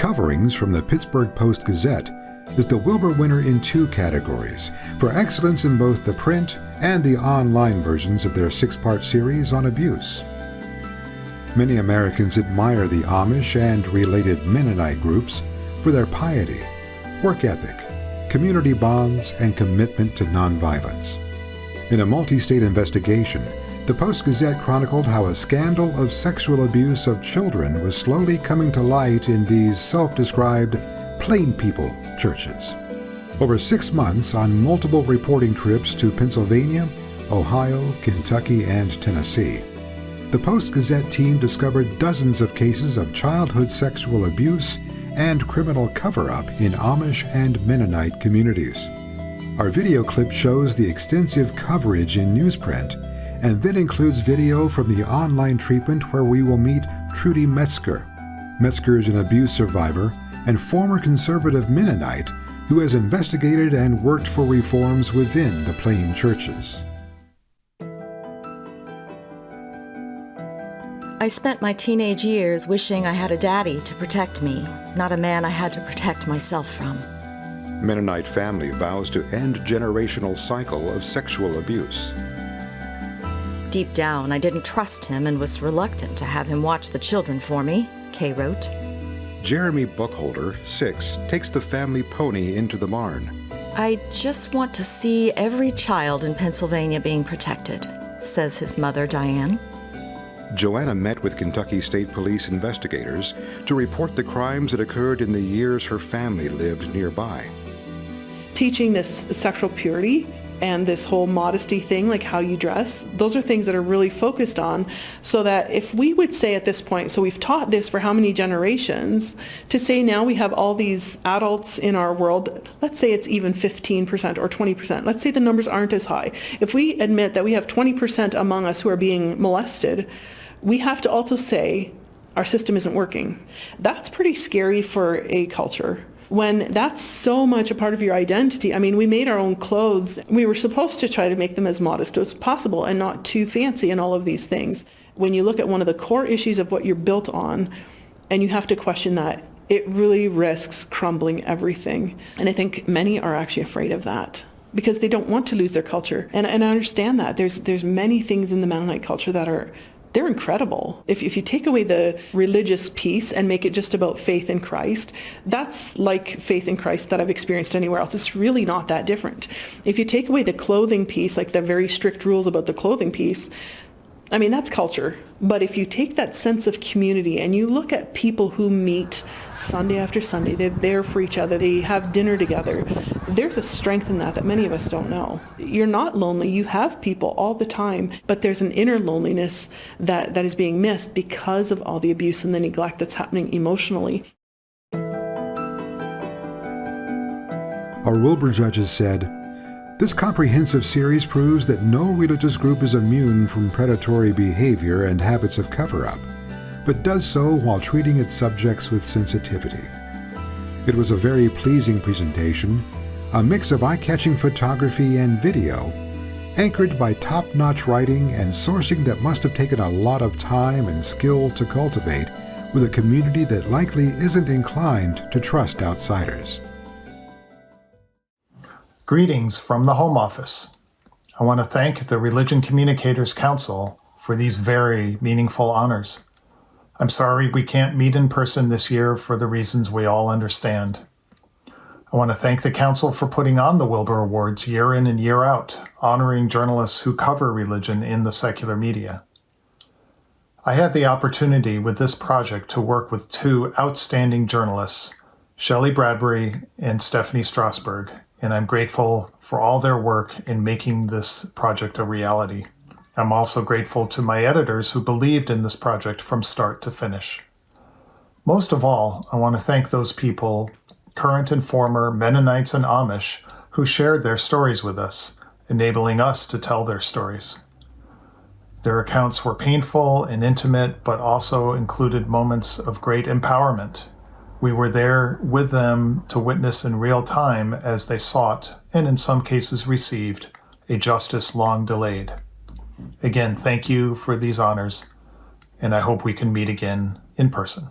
Coverings from the Pittsburgh Post-Gazette is the Wilbur winner in 2 categories for excellence in both the print and the online versions of their 6-part series on abuse. Many Americans admire the Amish and related Mennonite groups for their piety, work ethic, community bonds, and commitment to nonviolence. In a multi-state investigation, the Post-Gazette chronicled how a scandal of sexual abuse of children was slowly coming to light in these self-described plain people churches. Over 6 months on multiple reporting trips to Pennsylvania, Ohio, Kentucky, and Tennessee, the Post-Gazette team discovered dozens of cases of childhood sexual abuse and criminal cover-up in Amish and Mennonite communities. Our video clip shows the extensive coverage in newsprint and then includes video from the online treatment where we will meet Trudy Metzger. Metzger is an abuse survivor and former conservative Mennonite who has investigated and worked for reforms within the plain churches. I spent my teenage years wishing I had a daddy to protect me, not a man I had to protect myself from. Mennonite family vows to end generational cycle of sexual abuse. Deep down, I didn't trust him and was reluctant to have him watch the children for me, Kay wrote. Jeremy Buckholder, 6, takes the family pony into the barn. I just want to see every child in Pennsylvania being protected, says his mother, Diane. Joanna met with Kentucky State Police investigators to report the crimes that occurred in the years her family lived nearby. Teaching this sexual purity and this whole modesty thing, like how you dress, those are things that are really focused on, so that if we would say at this point, so we've taught this for how many generations, to say now we have all these adults in our world, let's say it's even 15% or 20%, let's say the numbers aren't as high. If we admit that we have 20% among us who are being molested, we have to also say our system isn't working. That's pretty scary for a culture. When that's so much a part of your identity. I mean, we made our own clothes. We were supposed to try to make them as modest as possible and not too fancy and all of these things. When you look at one of the core issues of what you're built on, and you have to question that, it really risks crumbling everything. And I think many are actually afraid of that because they don't want to lose their culture. And I understand that. There's many things in the Mennonite culture that they're incredible. If you take away the religious piece and make it just about faith in Christ, that's like faith in Christ that I've experienced anywhere else. It's really not that different. If you take away the clothing piece, like the very strict rules about the clothing piece, I mean, that's culture. But if you take that sense of community and you look at people who meet Sunday after Sunday, they're there for each other, they have dinner together, there's a strength in that many of us don't know. You're not lonely, you have people all the time, but there's an inner loneliness that is being missed because of all the abuse and the neglect that's happening emotionally. Our Wilbur judges said, "This comprehensive series proves that no religious group is immune from predatory behavior and habits of cover-up, but does so while treating its subjects with sensitivity. It was a very pleasing presentation, a mix of eye-catching photography and video, anchored by top-notch writing and sourcing that must have taken a lot of time and skill to cultivate with a community that likely isn't inclined to trust outsiders." Greetings from the Home Office. I want to thank the Religion Communicators Council for these very meaningful honors. I'm sorry we can't meet in person this year for the reasons we all understand. I want to thank the Council for putting on the Wilbur Awards year in and year out, honoring journalists who cover religion in the secular media. I had the opportunity with this project to work with 2 outstanding journalists, Shelley Bradbury and Stephanie Strasberg, and I'm grateful for all their work in making this project a reality. I'm also grateful to my editors who believed in this project from start to finish. Most of all, I want to thank those people, current and former Mennonites and Amish, who shared their stories with us, enabling us to tell their stories. Their accounts were painful and intimate, but also included moments of great empowerment. We were there with them to witness in real time as they sought, and in some cases received, a justice long delayed. Again, thank you for these honors, and I hope we can meet again in person.